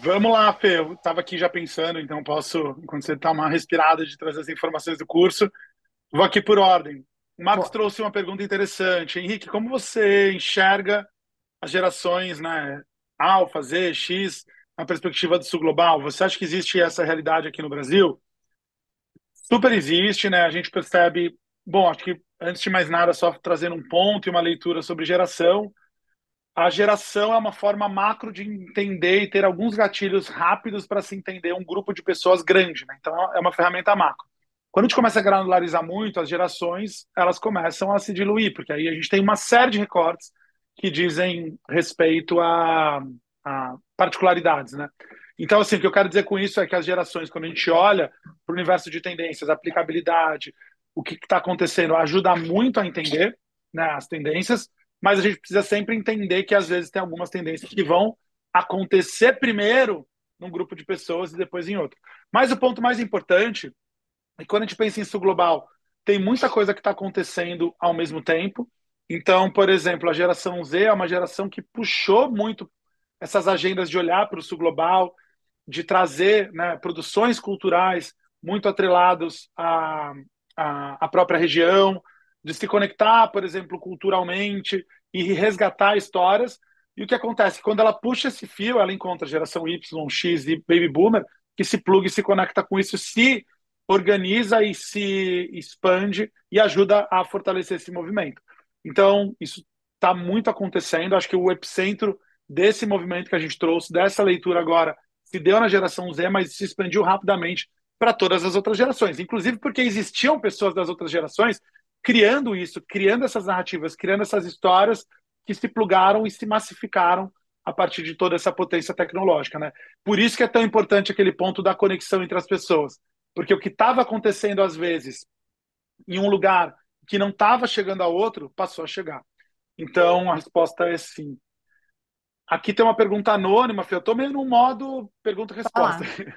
Vamos lá, Fê. Eu estava aqui já pensando, então posso, enquanto você dá uma respirada de trazer as informações do curso, vou aqui por ordem. O Marcos Boa. trouxe uma pergunta interessante. Henrique, como você enxerga as gerações, né, Alfa, Z, X, na perspectiva do Sul Global? Você acha que existe essa realidade aqui no Brasil? Super existe, né? A gente percebe. Bom, acho que antes de mais nada, só trazendo um ponto e uma leitura sobre geração. A geração é uma forma macro de entender e ter alguns gatilhos rápidos para se entender um grupo de pessoas grande, né? Então é uma ferramenta macro. Quando a gente começa a granularizar muito, as gerações elas começam a se diluir, porque aí a gente tem uma série de recortes que dizem respeito a particularidades, né? Então, assim, o que eu quero dizer com isso é que as gerações, quando a gente olha para o universo de tendências, aplicabilidade, o que está acontecendo, ajuda muito a entender, né, as tendências, mas a gente precisa sempre entender que às vezes tem algumas tendências que vão acontecer primeiro num grupo de pessoas e depois em outro. Mas o ponto mais importante é que quando a gente pensa em sul global, tem muita coisa que está acontecendo ao mesmo tempo. Então, por exemplo, a geração Z é uma geração que puxou muito essas agendas de olhar para o sul global, de trazer, né, produções culturais muito atrelados à própria região, de se conectar, por exemplo, culturalmente e resgatar histórias. E o que acontece? Quando ela puxa esse fio, ela encontra a geração Y, X e Baby Boomer, que se pluga e se conecta com isso, se organiza e se expande e ajuda a fortalecer esse movimento. Então, isso está muito acontecendo. Acho que o epicentro desse movimento que a gente trouxe, dessa leitura agora, se deu na geração Z, mas se expandiu rapidamente para todas as outras gerações. Inclusive porque existiam pessoas das outras gerações criando isso, criando essas narrativas, criando essas histórias que se plugaram e se massificaram a partir de toda essa potência tecnológica, né? Por isso que é tão importante aquele ponto da conexão entre as pessoas, porque o que estava acontecendo às vezes em um lugar que não estava chegando a outro, passou a chegar. Então a resposta é sim. Aqui tem uma pergunta anônima, Fê. Eu estou meio no modo Vai pergunta-resposta. lá.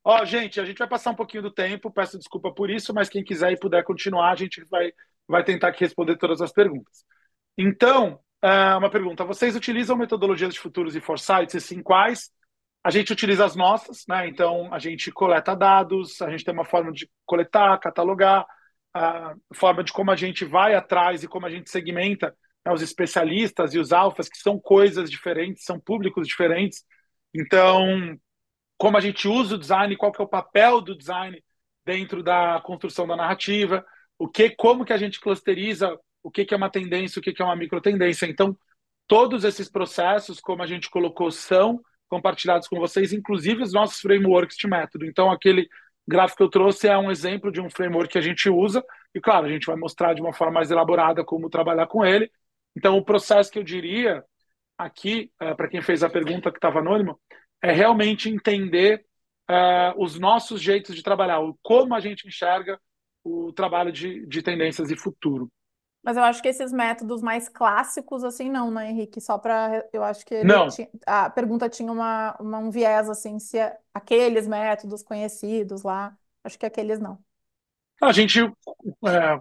Ó, gente, a gente vai passar um pouquinho do tempo, peço desculpa por isso, mas quem quiser e puder continuar, a gente vai tentar aqui responder todas as perguntas. Então, uma pergunta: vocês utilizam metodologias de futuros e foresights? E sim, quais? A gente utiliza as nossas, né? Então, a gente coleta dados, a gente tem uma forma de coletar, catalogar, a forma de como a gente vai atrás e como a gente segmenta, né, os especialistas e os alfas, que são coisas diferentes, são públicos diferentes. Então, como a gente usa o design, qual que é o papel do design dentro da construção da narrativa, como que a gente clusteriza, o que é uma tendência, o que é uma microtendência. Então, todos esses processos, como a gente colocou, são compartilhados com vocês, inclusive os nossos frameworks de método. Então, aquele gráfico que eu trouxe é um exemplo de um framework que a gente usa, e claro, a gente vai mostrar de uma forma mais elaborada como trabalhar com ele. Então, o processo que eu diria aqui, para quem fez a pergunta que estava anônimo, é realmente entender os nossos jeitos de trabalhar, como a gente enxerga o trabalho de tendências e futuro. Mas eu acho que esses métodos mais clássicos, assim, não, né, Henrique? Só para. Eu acho que Não, a pergunta tinha um viés, assim, se aqueles métodos conhecidos lá. Acho que aqueles não. a gente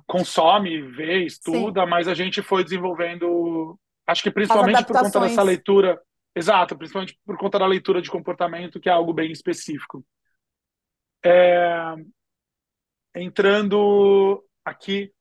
consome, vê, Sim, estuda, mas a gente foi desenvolvendo, acho que as principalmente por conta dessa adaptações. leitura, exato, principalmente por conta da leitura de comportamento, que é algo bem específico. Entrando aqui,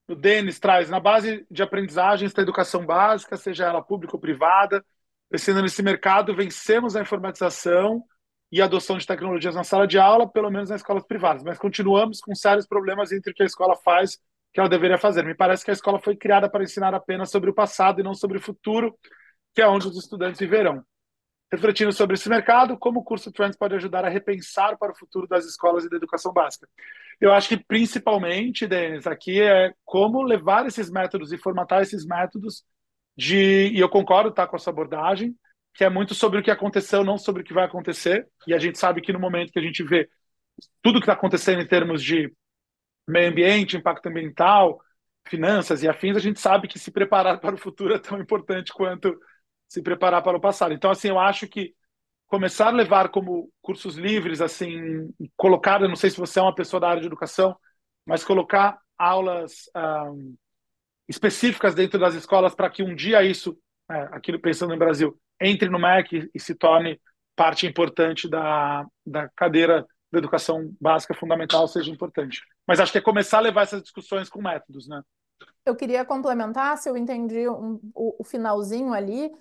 o Denis traz, na base de aprendizagens da educação básica, seja ela pública ou privada, pensando nesse mercado, vencemos a informatização e a adoção de tecnologias na sala de aula, pelo menos nas escolas privadas, mas continuamos com sérios problemas entre o que a escola faz e o que ela deveria fazer. Me parece que a escola foi criada para ensinar apenas sobre o passado e não sobre o futuro, que é onde os estudantes viverão. Refletindo sobre esse mercado, como o curso Trends pode ajudar a repensar para o futuro das escolas e da educação básica? Eu acho que principalmente, Denis, aqui é como levar esses métodos e formatar esses métodos e eu concordo, tá, com essa abordagem, que é muito sobre o que aconteceu, não sobre o que vai acontecer, e a gente sabe que no momento que a gente vê tudo que está acontecendo em termos de meio ambiente, impacto ambiental, finanças e afins, a gente sabe que se preparar para o futuro é tão importante quanto se preparar para o passado. Então, assim, eu acho que começar a levar como cursos livres, assim, colocar, eu não sei se você é uma pessoa da área de educação, mas colocar aulas específicas dentro das escolas para que um dia isso, aquilo pensando no Brasil, entre no MEC e se torne parte importante da cadeira da educação básica fundamental seja importante. Mas acho que é começar a levar essas discussões com métodos, né? Eu queria complementar, se eu entendi o finalzinho ali,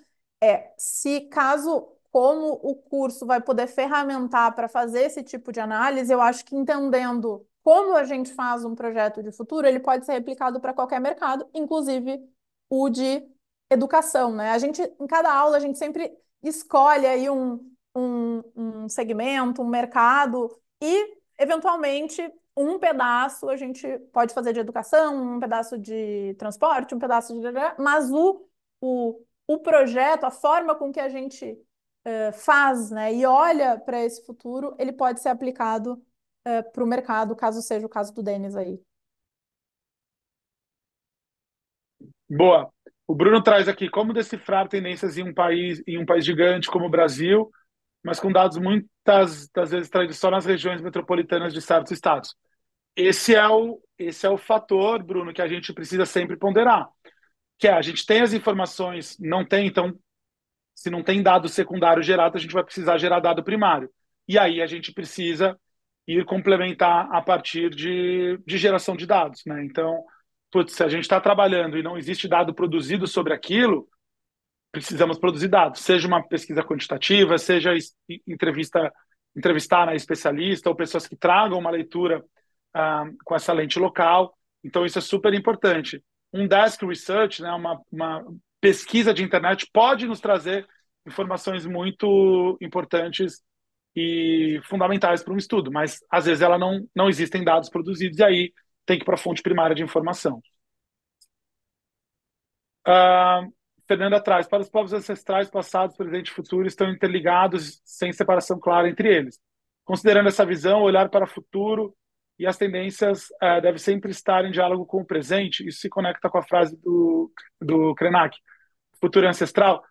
se caso, como o curso vai poder ferramentar para fazer esse tipo de análise, eu acho que entendendo como a gente faz um projeto de futuro, ele pode ser replicado para qualquer mercado, inclusive o de educação, né? A gente, em cada aula, a gente sempre escolhe aí um segmento, um mercado e, eventualmente, um pedaço a gente pode fazer de educação, um pedaço de transporte, um pedaço de... Mas o projeto, a forma com que a gente faz, né, e olha para esse futuro, ele pode ser aplicado para o mercado, caso seja o caso do Denis aí. Boa. O Bruno traz aqui como decifrar tendências em um país gigante como o Brasil, mas com dados muitas das vezes traídos só nas regiões metropolitanas de certos estados. Esse é o fator, Bruno, que a gente precisa sempre ponderar, que é a gente tem as informações, não tem, então, se não tem dado secundário gerado, a gente vai precisar gerar dado primário. E aí a gente precisa ir complementar a partir de geração de dados, né? Então, putz, se a gente está trabalhando e não existe dado produzido sobre aquilo, precisamos produzir dados, seja uma pesquisa quantitativa, seja entrevistar, né, especialista ou pessoas que tragam uma leitura com essa lente local. Então, isso é super importante. Um desk research, né, uma pesquisa de internet, pode nos trazer informações muito importantes e fundamentais para um estudo, mas às vezes ela não existem dados produzidos e aí tem que ir para a fonte primária de informação. Uh, Fernanda traz, para os povos ancestrais, passados, presente e futuro estão interligados sem separação clara entre eles. Considerando essa visão, olhar para o futuro e as tendências deve sempre estar em diálogo com o presente. Isso se conecta com a frase do Krenak, futuro é ancestral.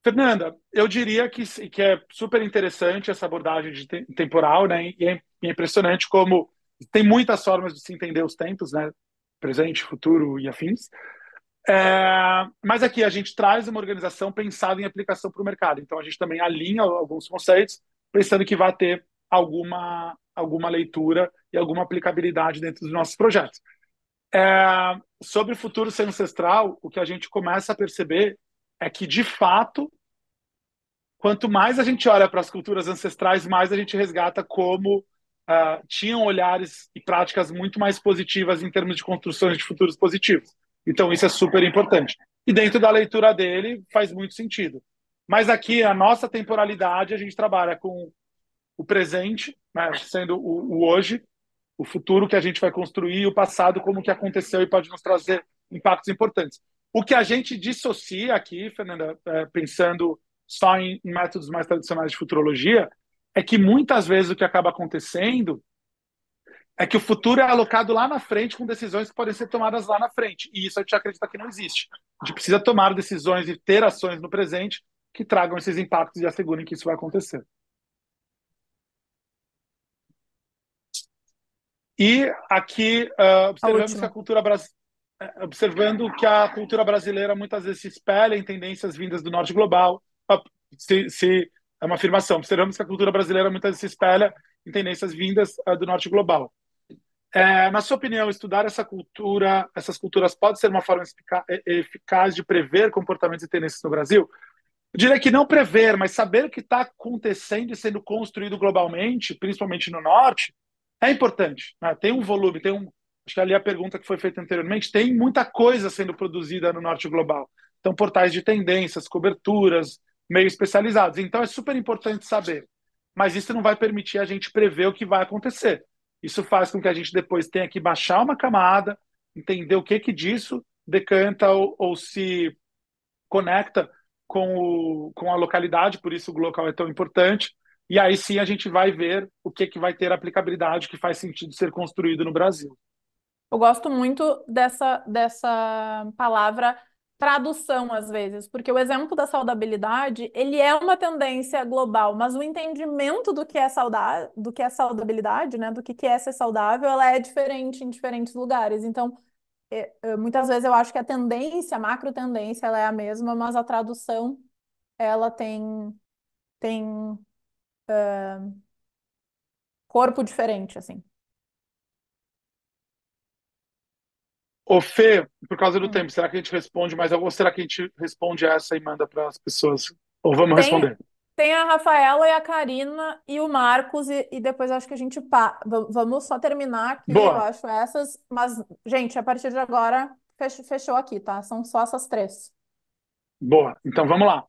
Fernanda, eu diria que é super interessante essa abordagem de temporal, né? E é impressionante como tem muitas formas de se entender os tempos, né? Presente, futuro e afins. Mas aqui a gente traz uma organização pensada em aplicação para o mercado. Então a gente também alinha alguns conceitos, pensando que vai ter alguma leitura e alguma aplicabilidade dentro dos nossos projetos. Sobre o futuro ser ancestral, o que a gente começa a perceber é que, de fato, quanto mais a gente olha para as culturas ancestrais, mais a gente resgata como tinham olhares e práticas muito mais positivas em termos de construções de futuros positivos. Então, isso é super importante. E dentro da leitura dele, faz muito sentido. Mas aqui, a nossa temporalidade, a gente trabalha com o presente, né, sendo o hoje, o futuro que a gente vai construir, o passado, como que aconteceu e pode nos trazer impactos importantes. O que a gente dissocia aqui, Fernanda, pensando só em métodos mais tradicionais de futurologia, é que muitas vezes o que acaba acontecendo é que o futuro é alocado lá na frente com decisões que podem ser tomadas lá na frente. E isso a gente acredita que não existe. A gente precisa tomar decisões e ter ações no presente que tragam esses impactos e assegurem que isso vai acontecer. E aqui observando que a cultura brasileira muitas vezes se espelha em tendências vindas do norte global. Se é uma afirmação, observamos que a cultura brasileira muitas vezes se espelha em tendências vindas do norte global. Na sua opinião, estudar essas culturas pode ser uma forma eficaz de prever comportamentos e tendências no Brasil? Eu diria que não prever, mas saber o que está acontecendo e sendo construído globalmente, principalmente no norte, é importante. Né? Tem um volume, acho que ali a pergunta que foi feita anteriormente, tem muita coisa sendo produzida no norte global. Então, portais de tendências, coberturas, meio especializados. Então, é super importante saber. Mas isso não vai permitir a gente prever o que vai acontecer. Isso faz com que a gente depois tenha que baixar uma camada, entender o que disso decanta ou se conecta com a localidade, por isso o local é tão importante. E aí sim a gente vai ver o que vai ter aplicabilidade, que faz sentido ser construído no Brasil. Eu gosto muito dessa palavra tradução, às vezes, porque o exemplo da saudabilidade, ele é uma tendência global, mas o entendimento do que é saudabilidade, né, do que é ser saudável, ela é diferente em diferentes lugares. Então, muitas vezes eu acho que a tendência, a macro tendência, ela é a mesma, mas a tradução, ela tem tem corpo diferente, assim. Ô, Fê, por causa do Hum. tempo, será que a gente responde mais alguma? Ou será que a gente responde essa e manda para as pessoas? Ou vamos Tem, responder? tem a Rafaela e a Karina e o Marcos, e depois acho que a gente vamos só terminar aqui, eu Boa, acho, essas. Mas, gente, a partir de agora, fechou aqui, tá? São só essas três. boa. Então vamos lá.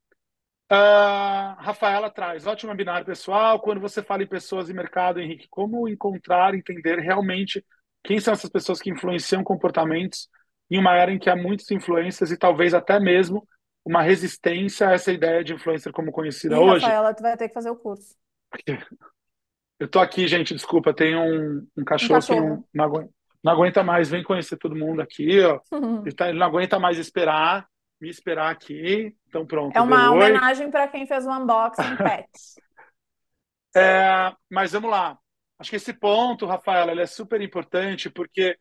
Rafaela traz, ótimo webinar, pessoal. Quando você fala em pessoas e mercado, Henrique, como encontrar, entender realmente quem são essas pessoas que influenciam comportamentos em uma era em que há muitas influências e talvez até mesmo uma resistência a essa ideia de influencer como conhecida E, hoje? Rafaela, tu vai ter que fazer o curso. Eu tô aqui, gente, desculpa, tem um Um cachorro que cachorro. não aguenta mais, vem conhecer todo mundo aqui, ó. Ele não aguenta mais me esperar aqui. Então É pronto, deu uma oi. homenagem para quem fez o unboxing pet. Mas vamos lá. Acho que esse ponto, Rafaela, ele é super importante porque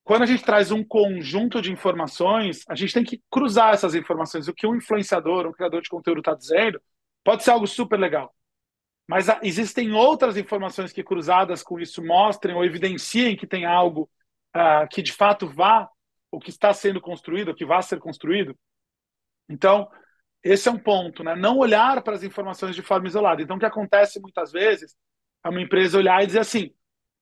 quando a gente traz um conjunto de informações, a gente tem que cruzar essas informações. O que um influenciador, um criador de conteúdo está dizendo, pode ser algo super legal. Mas existem outras informações que, cruzadas com isso, mostrem ou evidenciem que tem algo que de fato vá, ou que está sendo construído, ou que vai ser construído. Então, esse é um ponto, né? Não olhar para as informações de forma isolada. Então, o que acontece muitas vezes é uma empresa olhar e dizer assim: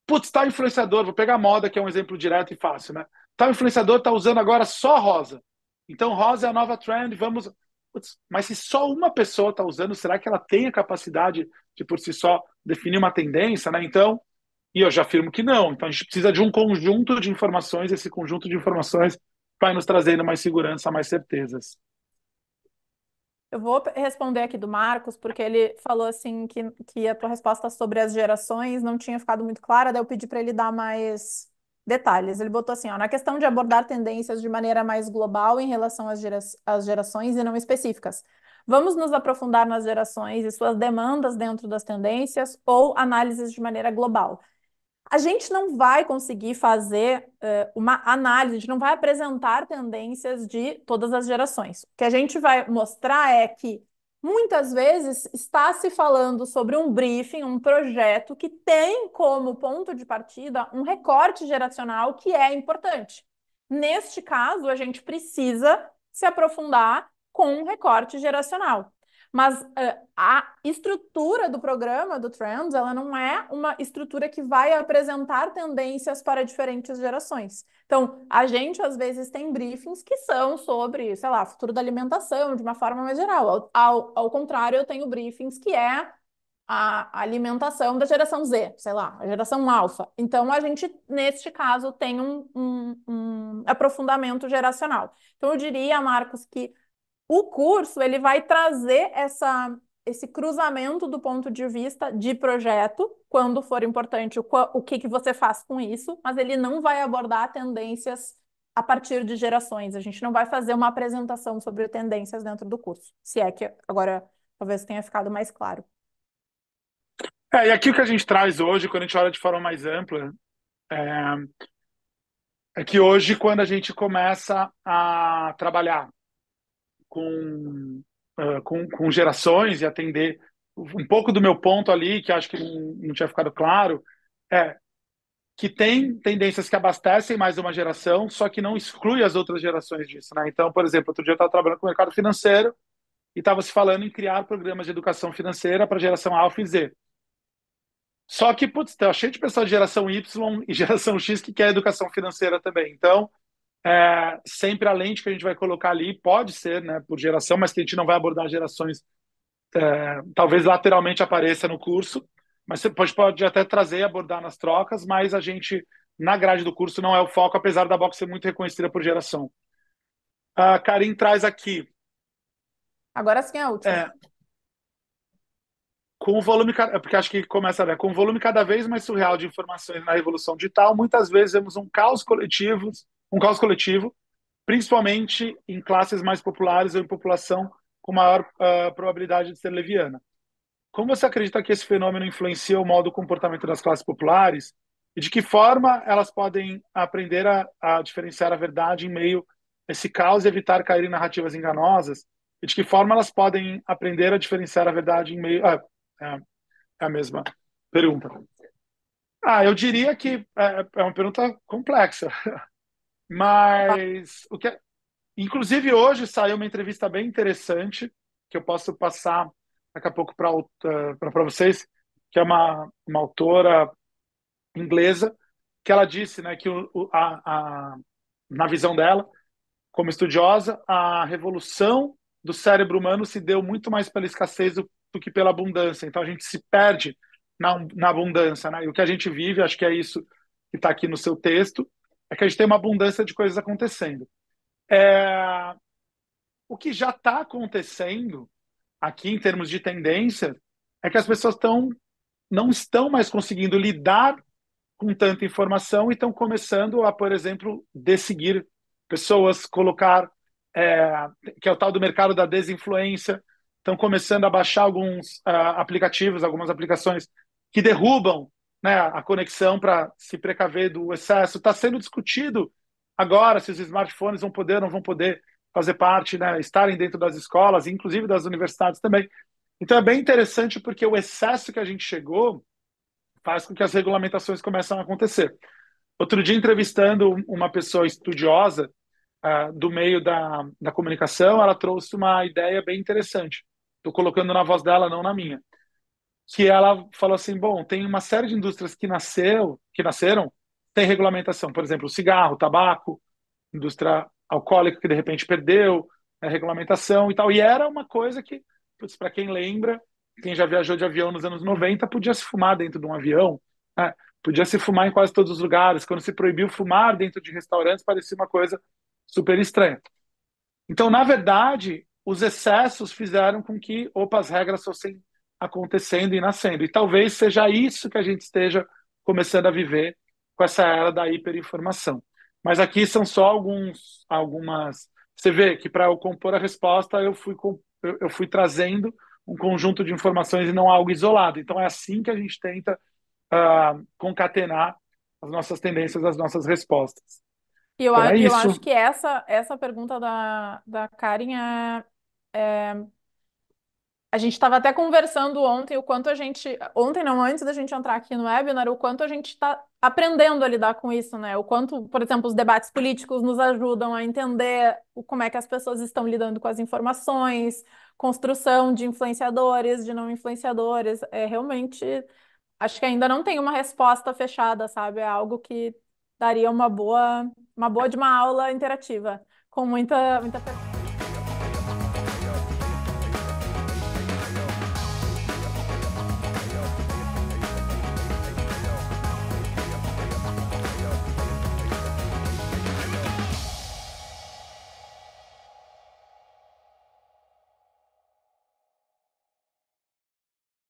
putz, tal influenciador, vou pegar a moda, que é um exemplo direto e fácil, né? Tal influenciador está usando agora só rosa. Então, rosa é a nova trend, vamos. Putz, mas se só uma pessoa está usando, será que ela tem a capacidade de, por si só, definir uma tendência, né? Então, e eu já afirmo que não. Então, a gente precisa de um conjunto de informações, esse conjunto de informações vai nos trazendo mais segurança, mais certezas. Eu vou responder aqui do Marcos, porque ele falou assim que a tua resposta sobre as gerações não tinha ficado muito clara, daí eu pedi para ele dar mais detalhes. Ele botou assim, ó, na questão de abordar tendências de maneira mais global em relação às gerações e não específicas. Vamos nos aprofundar nas gerações e suas demandas dentro das tendências ou análises de maneira global. A gente não vai conseguir fazer uma análise, a gente não vai apresentar tendências de todas as gerações. O que a gente vai mostrar é que muitas vezes está se falando sobre um briefing, um projeto que tem como ponto de partida um recorte geracional que é importante. Neste caso, a gente precisa se aprofundar com um recorte geracional. Mas a estrutura do programa do Trends, ela não é uma estrutura que vai apresentar tendências para diferentes gerações. Então, a gente às vezes tem briefings que são sobre, sei lá, futuro da alimentação, de uma forma mais geral. Ao contrário, eu tenho briefings que é a alimentação da geração Z, sei lá, a geração alfa. Então, a gente, neste caso, tem um aprofundamento geracional. Então, eu diria, Marcos, que o curso ele vai trazer esse cruzamento do ponto de vista de projeto, quando for importante, o que você faz com isso, mas ele não vai abordar tendências a partir de gerações. A gente não vai fazer uma apresentação sobre tendências dentro do curso. Se é que agora talvez tenha ficado mais claro. E aqui o que a gente traz hoje, quando a gente olha de forma mais ampla, é, é que hoje, quando a gente começa a trabalhar com, com gerações e atender um pouco do meu ponto ali, que acho que não tinha ficado claro, é que tem tendências que abastecem mais uma geração, só que não exclui as outras gerações disso, né? Então, por exemplo, outro dia eu estava trabalhando com o mercado financeiro e estava se falando em criar programas de educação financeira para a geração Alpha e Z. Só que, putz, tá cheio de pessoal de geração Y e geração X que quer educação financeira também. Então, sempre a lente que a gente vai colocar ali pode ser, né, por geração, mas que a gente não vai abordar gerações, talvez lateralmente apareça no curso, mas você pode até trazer e abordar nas trocas, mas a gente, na grade do curso, não é o foco, apesar da box ser muito reconhecida por geração. A Karim traz aqui, Agora sim é a última. é, com o volume, porque acho que começa, né, com o volume cada vez mais surreal de informações na revolução digital, muitas vezes vemos um caos coletivo, principalmente em classes mais populares ou em população com maior probabilidade de ser leviana. Como você acredita que esse fenômeno influencia o modo de comportamento das classes populares e de que forma elas podem aprender a diferenciar a verdade em meio a esse caos e evitar cair em narrativas enganosas? e de que forma elas podem aprender a diferenciar a verdade em meio. É a mesma pergunta. Eu diria que é uma pergunta complexa, mas inclusive hoje saiu uma entrevista bem interessante que eu posso passar daqui a pouco para vocês, que é uma autora inglesa, que ela disse, né, que na visão dela, como estudiosa, a revolução do cérebro humano se deu muito mais pela escassez do que pela abundância. Então a gente se perde na abundância, né? E o que a gente vive, acho que é isso que está aqui no seu texto, é que a gente tem uma abundância de coisas acontecendo. É, o que já está acontecendo aqui em termos de tendência é que as pessoas não estão mais conseguindo lidar com tanta informação e estão começando a, por exemplo, desseguir pessoas, colocar, que é o tal do mercado da desinfluência, estão começando a baixar alguns aplicativos, algumas aplicações que derrubam, né, a conexão para se precaver do excesso. Está sendo discutido agora se os smartphones vão poder ou não vão poder fazer parte, né, estarem dentro das escolas, inclusive das universidades também. Então é bem interessante porque o excesso que a gente chegou faz com que as regulamentações comecem a acontecer. Outro dia, entrevistando uma pessoa estudiosa do meio da comunicação, ela trouxe uma ideia bem interessante. Estou colocando na voz dela, não na minha. Que ela falou assim: bom, tem uma série de indústrias que nasceram, tem regulamentação. Por exemplo, o cigarro, o tabaco, indústria alcoólica que de repente perdeu a regulamentação e tal. E era uma coisa que, para quem lembra, quem já viajou de avião nos anos 90, podia se fumar dentro de um avião, né? Podia se fumar em quase todos os lugares. Quando se proibiu fumar dentro de restaurantes, parecia uma coisa super estranha. Então, na verdade, os excessos fizeram com que, as regras fossem acontecendo e nascendo. E talvez seja isso que a gente esteja começando a viver com essa era da hiperinformação. Mas aqui são só algumas. Você vê que para eu compor a resposta, eu fui trazendo um conjunto de informações e não algo isolado. Então é assim que a gente tenta concatenar as nossas tendências, as nossas respostas. E eu, Então é eu isso. acho que essa pergunta da Karen é a gente estava até conversando ontem o quanto a gente. Ontem, não, antes da gente entrar aqui no webinar, o quanto a gente está aprendendo a lidar com isso, né? O quanto, por exemplo, os debates políticos nos ajudam a entender como é que as pessoas estão lidando com as informações, construção de influenciadores, de não influenciadores. É realmente. Acho que ainda não tem uma resposta fechada, sabe? É algo que daria uma boa de uma aula interativa, com muita